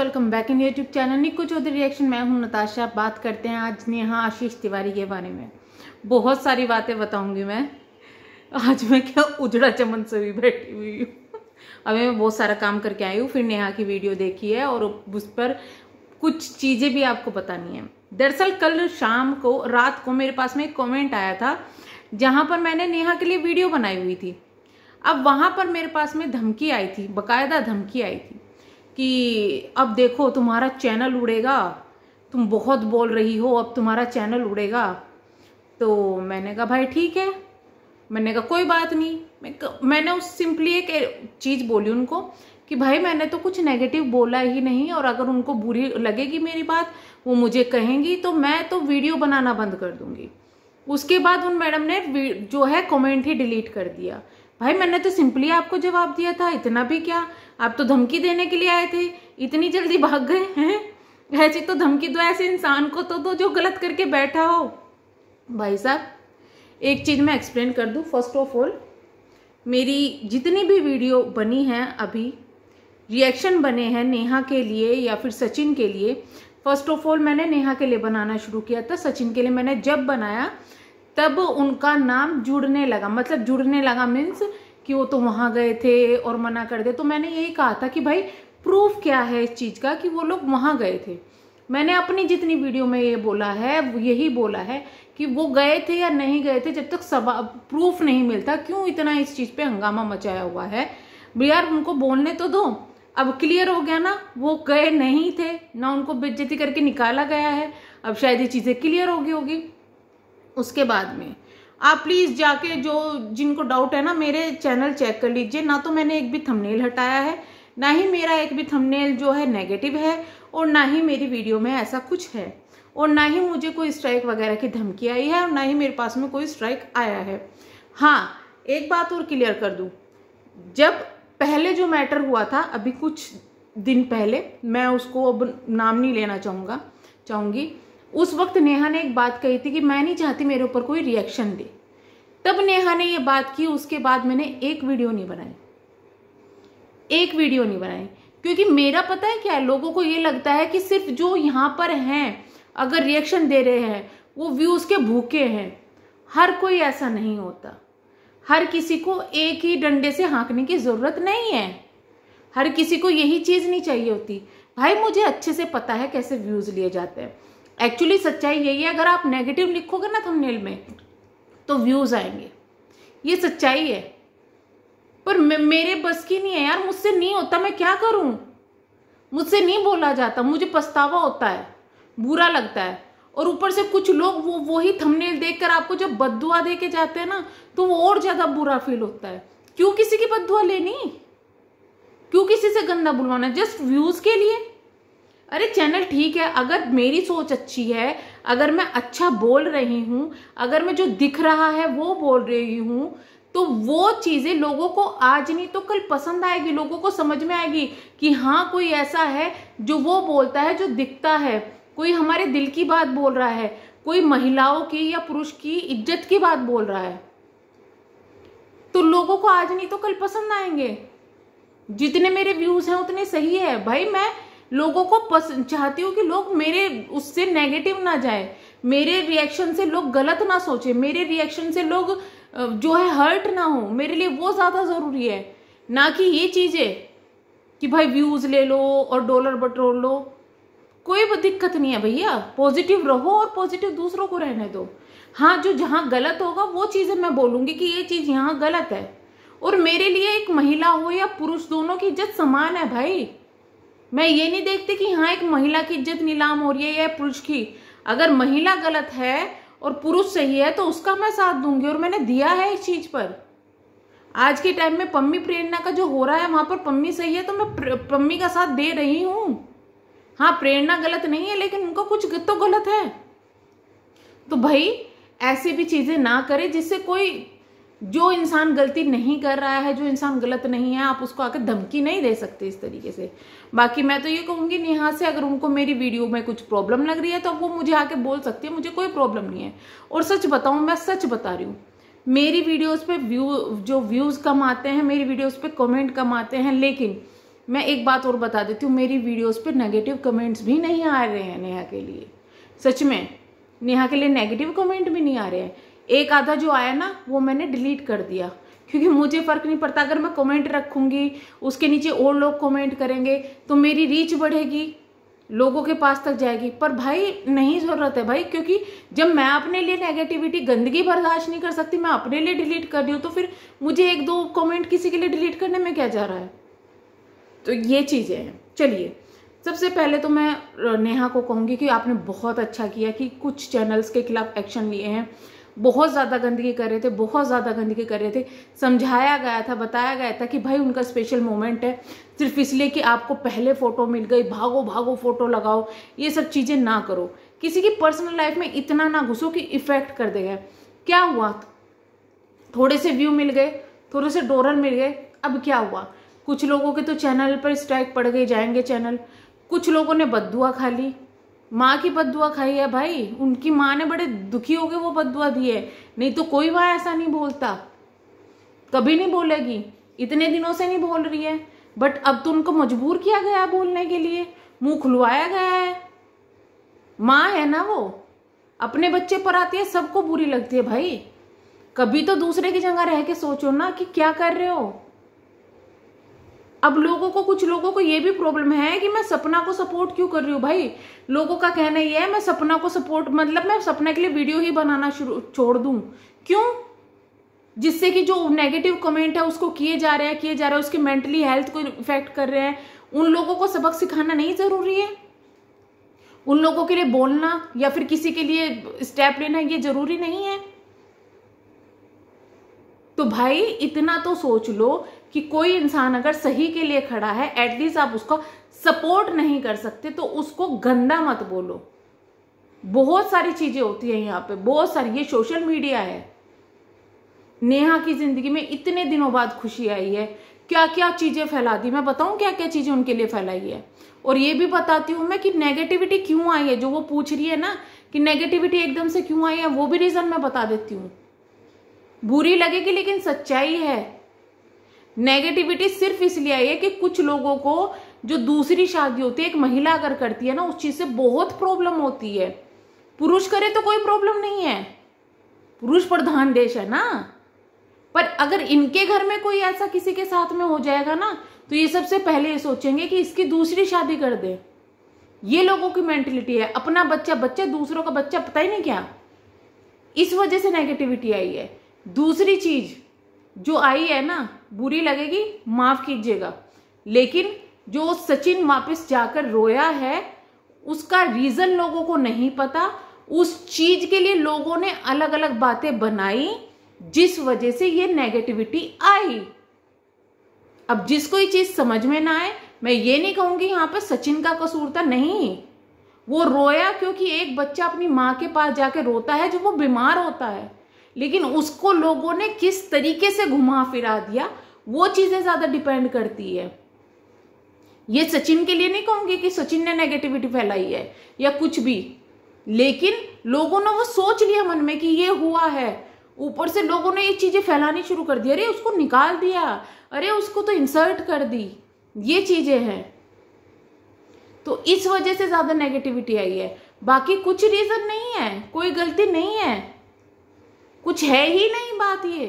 Welcome back in YouTube channel Nikku Chaudhary reaction. मैं हूं नताशा। बात करते हैं आज नेहा आशीष तिवारी के बारे में। बहुत सारी बातें बताऊंगी मैं। आज मैं क्या उजड़ा चमन से भी बैठी हुई हूँ। अभी मैं बहुत सारा काम करके आई हूँ, फिर नेहा की वीडियो देखी है और उस पर कुछ चीज़ें भी आपको बतानी है। दरअसल कल शाम को रात को मेरे पास में एक कॉमेंट आया था जहाँ पर मैंने नेहा के लिए वीडियो बनाई हुई थी। अब वहाँ पर मेरे पास में धमकी आई थी, बाकायदा धमकी आई थी कि अब देखो तुम्हारा चैनल उड़ेगा, तुम बहुत बोल रही हो, अब तुम्हारा चैनल उड़ेगा। तो मैंने कहा भाई ठीक है, मैंने कहा कोई बात नहीं। मैंने उस सिंपली एक चीज़ बोली उनको कि भाई मैंने तो कुछ नेगेटिव बोला ही नहीं, और अगर उनको बुरी लगेगी मेरी बात, वो मुझे कहेंगी तो मैं तो वीडियो बनाना बंद कर दूंगी। उसके बाद उन मैडम ने जो है कमेंट ही डिलीट कर दिया। भाई मैंने तो सिंपली आपको जवाब दिया था, इतना भी क्या, आप तो धमकी देने के लिए आए थे, इतनी जल्दी भाग गए हैं। ऐसी तो धमकी दो ऐसे इंसान को तो जो गलत करके बैठा हो। भाई साहब एक चीज़ मैं एक्सप्लेन कर दूं। फर्स्ट ऑफ ऑल मेरी जितनी भी वीडियो बनी है, अभी रिएक्शन बने हैं नेहा के लिए या फिर सचिन के लिए, फर्स्ट ऑफ ऑल मैंने नेहा के लिए बनाना शुरू किया था। सचिन के लिए मैंने जब बनाया तब उनका नाम जुड़ने लगा, मतलब जुड़ने लगा मीन्स कि वो तो वहाँ गए थे और मना कर दे। तो मैंने यही कहा था कि भाई प्रूफ क्या है इस चीज़ का कि वो लोग वहाँ गए थे। मैंने अपनी जितनी वीडियो में ये बोला है, यही बोला है कि वो गए थे या नहीं गए थे, जब तक प्रूफ नहीं मिलता क्यों इतना इस चीज़ पे हंगामा मचाया हुआ है। यार उनको बोलने तो दो। अब क्लियर हो गया ना, वो गए नहीं थे ना, उनको बेइज्जती करके निकाला गया है। अब शायद ये चीज़ें क्लियर हो गई होगी। उसके बाद में आप प्लीज़ जाके जो जिनको डाउट है ना, मेरे चैनल चेक कर लीजिए। ना तो मैंने एक भी थंबनेल हटाया है, ना ही मेरा एक भी थंबनेल जो है नेगेटिव है, और ना ही मेरी वीडियो में ऐसा कुछ है, और ना ही मुझे कोई स्ट्राइक वगैरह की धमकी आई है, और ना ही मेरे पास में कोई स्ट्राइक आया है। हाँ एक बात और क्लियर कर दूँ, जब पहले जो मैटर हुआ था अभी कुछ दिन पहले, मैं उसको अब नाम नहीं लेना चाहूँगी, उस वक्त नेहा ने एक बात कही थी कि मैं नहीं चाहती मेरे ऊपर कोई रिएक्शन दे। तब नेहा ने ये बात की, उसके बाद मैंने एक वीडियो नहीं बनाई, क्योंकि मेरा पता है क्या है, लोगों को ये लगता है कि सिर्फ जो यहाँ पर हैं अगर रिएक्शन दे रहे हैं वो व्यूज के भूखे हैं। हर कोई ऐसा नहीं होता। हर किसी को एक ही डंडे से हाँकने की जरूरत नहीं है। हर किसी को यही चीज नहीं चाहिए होती। भाई मुझे अच्छे से पता है कैसे व्यूज लिए जाते हैं। एक्चुअली सच्चाई यही है, अगर आप नेगेटिव लिखोगे ना थंबनेल में तो व्यूज आएंगे, ये सच्चाई है। पर मेरे बस की नहीं है यार, मुझसे नहीं होता, मैं क्या करूं। मुझसे नहीं बोला जाता, मुझे पछतावा होता है, बुरा लगता है। और ऊपर से कुछ लोग वही थंबनेल देखकर आपको जब बद्दुआ दे के जाते हैं ना, तो वो और ज्यादा बुरा फील होता है। क्यों किसी की बद्दुआ लेनी, क्यों किसी से गंदा बुलवाना, जस्ट व्यूज के लिए। अरे चैनल ठीक है, अगर मेरी सोच अच्छी है, अगर मैं अच्छा बोल रही हूँ, अगर मैं जो दिख रहा है वो बोल रही हूँ, तो वो चीज़ें लोगों को आज नहीं तो कल पसंद आएगी। लोगों को समझ में आएगी कि हाँ कोई ऐसा है जो वो बोलता है, जो दिखता है, कोई हमारे दिल की बात बोल रहा है, कोई महिलाओं की या पुरुष की इज्जत की बात बोल रहा है। तो लोगों को आज नहीं तो कल पसंद आएंगे। जितने मेरे व्यूज हैं उतने सही है। भाई मैं लोगों को चाहती हूँ कि लोग मेरे उससे नेगेटिव ना जाए, मेरे रिएक्शन से लोग गलत ना सोचे, मेरे रिएक्शन से लोग जो है हर्ट ना हो। मेरे लिए वो ज़्यादा ज़रूरी है, ना कि ये चीज़ें कि भाई व्यूज़ ले लो और डॉलर बटोर लो। कोई दिक्कत नहीं है भैया, पॉजिटिव रहो और पॉजिटिव दूसरों को रहने दो। हाँ जो जहाँ गलत होगा वो चीज़ें मैं बोलूँगी कि ये चीज़ यहाँ गलत है। और मेरे लिए एक महिला हो या पुरुष, दोनों की इज्जत समान है भाई। मैं ये नहीं देखती कि हाँ एक महिला की इज्जत नीलाम हो रही है या पुरुष की। अगर महिला गलत है और पुरुष सही है तो उसका मैं साथ दूंगी, और मैंने दिया है इस चीज पर। आज के टाइम में पम्मी प्रेरणा का जो हो रहा है वहां पर पम्मी सही है तो मैं पम्मी का साथ दे रही हूं। हाँ प्रेरणा गलत नहीं है, लेकिन उनका कुछ तो गलत है। तो भाई ऐसी भी चीजें ना करे जिससे कोई, जो इंसान गलती नहीं कर रहा है, जो इंसान गलत नहीं है, आप उसको आकर धमकी नहीं दे सकते इस तरीके से। बाकी मैं तो ये कहूँगी नेहा से, अगर उनको मेरी वीडियो में कुछ प्रॉब्लम लग रही है तो वो मुझे आके बोल सकती है, मुझे कोई प्रॉब्लम नहीं है। और सच बताऊँ, मैं सच बता रही हूँ, मेरी वीडियोस पे व्यूज़ कम आते हैं, मेरी वीडियोस पे कमेंट कम आते हैं, लेकिन मैं एक बात और बता देती हूँ, मेरी वीडियोस पे नेगेटिव कमेंट्स भी नहीं आ रहे हैं नेहा के लिए। सच में नेहा के लिए नेगेटिव कमेंट भी नहीं आ रहे हैं। एक आधा जो आया ना वो मैंने डिलीट कर दिया, क्योंकि मुझे फ़र्क नहीं पड़ता। अगर मैं कमेंट रखूँगी उसके नीचे और लोग कमेंट करेंगे तो मेरी रीच बढ़ेगी, लोगों के पास तक जाएगी। पर भाई नहीं ज़रूरत है भाई, क्योंकि जब मैं अपने लिए नेगेटिविटी गंदगी बर्दाश्त नहीं कर सकती, मैं अपने लिए डिलीट कर रही हूँ, तो फिर मुझे एक दो कमेंट किसी के लिए डिलीट करने में क्या जा रहा है। तो ये चीज़ें हैं। चलिए, सबसे पहले तो मैं नेहा को कहूँगी कि आपने बहुत अच्छा किया कि कुछ चैनल्स के खिलाफ एक्शन लिए हैं। बहुत ज़्यादा गंदगी कर रहे थे, बहुत ज़्यादा गंदगी कर रहे थे। समझाया गया था, बताया गया था कि भाई उनका स्पेशल मोमेंट है, सिर्फ इसलिए कि आपको पहले फ़ोटो मिल गई, भागो भागो फ़ोटो लगाओ, ये सब चीज़ें ना करो। किसी की पर्सनल लाइफ में इतना ना घुसो कि इफ़ेक्ट कर देगा। क्या हुआ, थोड़े से व्यू मिल गए, थोड़े से डॉलर मिल गए, अब क्या हुआ? कुछ लोगों के तो चैनल पर स्ट्राइक पड़ गई, जाएंगे चैनल। कुछ लोगों ने बद्दुआ खा ली, माँ की बद्दुआ खाई है भाई, उनकी माँ ने बड़े दुखी हो गए वो बद्दुआ दी है, नहीं तो कोई माँ ऐसा नहीं बोलता, कभी नहीं बोलेगी, इतने दिनों से नहीं बोल रही है। बट अब तो उनको मजबूर किया गया है बोलने के लिए, मुंह खुलवाया गया है। माँ है ना वो, अपने बच्चे पर आती है, सबको बुरी लगती है भाई। कभी तो दूसरे की जगह रह के सोचो ना कि क्या कर रहे हो। अब लोगों को, कुछ लोगों को ये भी प्रॉब्लम है कि मैं सपना को सपोर्ट क्यों कर रही हूँ। भाई लोगों का कहना ये है मैं सपना को सपोर्ट, मतलब मैं सपना के लिए वीडियो ही बनाना छोड़ दूं, क्यों? जिससे कि जो नेगेटिव कमेंट है उसको किए जा रहे हैं, उसके मेंटली हेल्थ को इफेक्ट कर रहे हैं। उन लोगों को सबक सिखाना नहीं जरूरी है, उन लोगों के लिए बोलना या फिर किसी के लिए स्टेप लेना ये जरूरी नहीं है। तो भाई इतना तो सोच लो कि कोई इंसान अगर सही के लिए खड़ा है, एटलीस्ट आप उसको सपोर्ट नहीं कर सकते तो उसको गंदा मत बोलो। बहुत सारी चीजें होती है यहाँ पे, बहुत सारी, ये सोशल मीडिया है। नेहा की जिंदगी में इतने दिनों बाद खुशी आई है, क्या क्या चीजें फैला दी। मैं बताऊं क्या क्या चीजें उनके लिए फैलाई है, और ये भी बताती हूँ मैं कि नेगेटिविटी क्यों आई है। जो वो पूछ रही है ना कि नेगेटिविटी एकदम से क्यों आई है, वो भी रीजन मैं बता देती हूँ। बुरी लगेगी लेकिन सच्चाई है। नेगेटिविटी सिर्फ इसलिए आई है कि कुछ लोगों को जो दूसरी शादी होती है, एक महिला अगर करती है ना, उस चीज से बहुत प्रॉब्लम होती है। पुरुष करे तो कोई प्रॉब्लम नहीं है, पुरुष प्रधान देश है ना। पर अगर इनके घर में कोई ऐसा किसी के साथ में हो जाएगा ना, तो ये सबसे पहले ये सोचेंगे कि इसकी दूसरी शादी कर दे। ये लोगों की मेंटेलिटी है, अपना बच्चा बच्चा, दूसरों का बच्चा पता ही नहीं क्या। इस वजह से नेगेटिविटी आई है। दूसरी चीज जो आई है ना, बुरी लगेगी, माफ कीजिएगा, लेकिन जो सचिन वापस जाकर रोया है उसका रीजन लोगों को नहीं पता। उस चीज के लिए लोगों ने अलग अलग बातें बनाई, जिस वजह से ये नेगेटिविटी आई। अब जिसको ये चीज समझ में ना आए, मैं ये नहीं कहूंगी यहाँ पे सचिन का कसूर था, नहीं। वो रोया क्योंकि एक बच्चा अपनी माँ के पास जाके रोता है जब वो बीमार होता है, लेकिन उसको लोगों ने किस तरीके से घुमा फिरा दिया, वो चीजें ज्यादा डिपेंड करती है। ये सचिन के लिए नहीं कहूंगी कि सचिन ने नेगेटिविटी फैलाई है या कुछ भी, लेकिन लोगों ने वो सोच लिया मन में कि ये हुआ है, ऊपर से लोगों ने ये चीजें फैलानी शुरू कर दी। अरे उसको निकाल दिया, अरे उसको तो इंसल्ट कर दी, ये चीजें हैं। तो इस वजह से ज्यादा नेगेटिविटी आई है, बाकी कुछ रीजन नहीं है, कोई गलती नहीं है, कुछ है ही नहीं बात ये।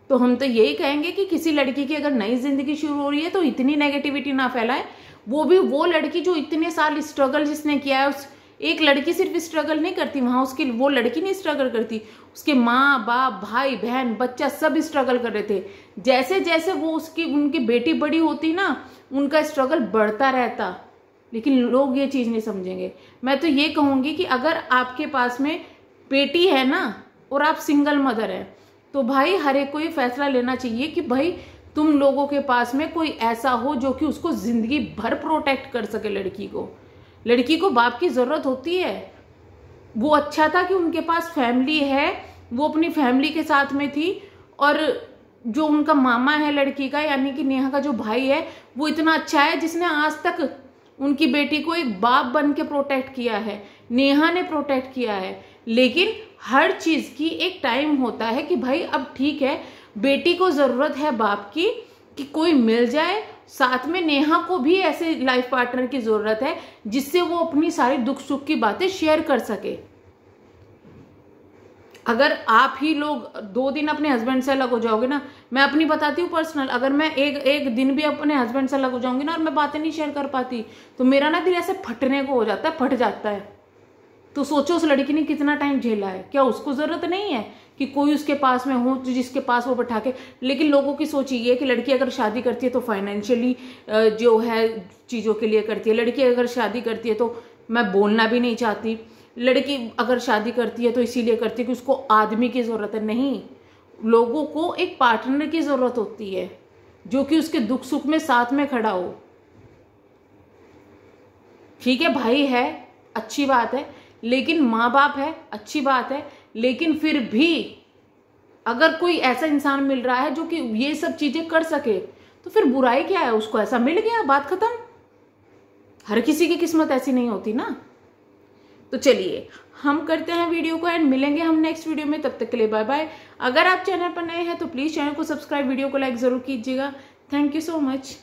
तो हम तो यही कहेंगे कि किसी लड़की की अगर नई जिंदगी शुरू हो रही है तो इतनी नेगेटिविटी ना फैलाए। वो भी वो लड़की जो इतने साल स्ट्रगल जिसने किया है। उस एक लड़की सिर्फ स्ट्रगल नहीं करती वहां, उसकी वो लड़की नहीं स्ट्रगल करती, उसके माँ बाप, भाई बहन, बच्चा सब स्ट्रगल कर रहे थे। जैसे जैसे वो उनकी बेटी बड़ी होती ना, उनका स्ट्रगल बढ़ता रहता, लेकिन लोग ये चीज नहीं समझेंगे। मैं तो ये कहूंगी कि अगर आपके पास में बेटी है ना और आप सिंगल मदर है, तो भाई हर एक को ये फैसला लेना चाहिए कि भाई तुम लोगों के पास में कोई ऐसा हो जो कि उसको जिंदगी भर प्रोटेक्ट कर सके। लड़की को बाप की जरूरत होती है। वो अच्छा था कि उनके पास फैमिली है, वो अपनी फैमिली के साथ में थी, और जो उनका मामा है लड़की का, यानी कि नेहा का जो भाई है, वो इतना अच्छा है जिसने आज तक उनकी बेटी को एक बाप बन के प्रोटेक्ट किया है। नेहा ने प्रोटेक्ट किया है। लेकिन हर चीज की एक टाइम होता है कि भाई अब ठीक है, बेटी को जरूरत है बाप की कि कोई मिल जाए, साथ में नेहा को भी ऐसे लाइफ पार्टनर की जरूरत है जिससे वो अपनी सारी दुख सुख की बातें शेयर कर सके। अगर आप ही लोग 2 दिन अपने हस्बैंड से अलग हो जाओगे ना, मैं अपनी बताती हूँ पर्सनल, अगर मैं एक दिन भी अपने हस्बैंड से अलग हो जाऊंगी ना और मैं बातें नहीं शेयर कर पाती तो मेरा ना दिल ऐसे फटने को हो जाता है, फट जाता है। तो सोचो उस लड़की ने कितना टाइम झेला है। क्या उसको जरूरत नहीं है कि कोई उसके पास में हो जिसके पास वो बैठा के। लेकिन लोगों की सोच ये है कि लड़की अगर शादी करती है तो फाइनेंशियली जो है चीज़ों के लिए करती है। लड़की अगर शादी करती है तो मैं बोलना भी नहीं चाहती, लड़की अगर शादी करती है तो इसीलिए करती है कि उसको आदमी की ज़रूरत है। नहीं, लोगों को एक पार्टनर की ज़रूरत होती है जो कि उसके दुख सुख में साथ में खड़ा हो। ठीक है, भाई है, अच्छी बात है, लेकिन माँ बाप है, अच्छी बात है, लेकिन फिर भी अगर कोई ऐसा इंसान मिल रहा है जो कि ये सब चीजें कर सके तो फिर बुराई क्या है। उसको ऐसा मिल गया, बात खत्म। हर किसी की किस्मत ऐसी नहीं होती ना। तो चलिए हम करते हैं वीडियो को एंड मिलेंगे हम नेक्स्ट वीडियो में। तब तक के लिए बाय बाय। अगर आप चैनल पर नए हैं तो प्लीज चैनल को सब्सक्राइब, वीडियो को लाइक जरूर कीजिएगा। Thank you so much.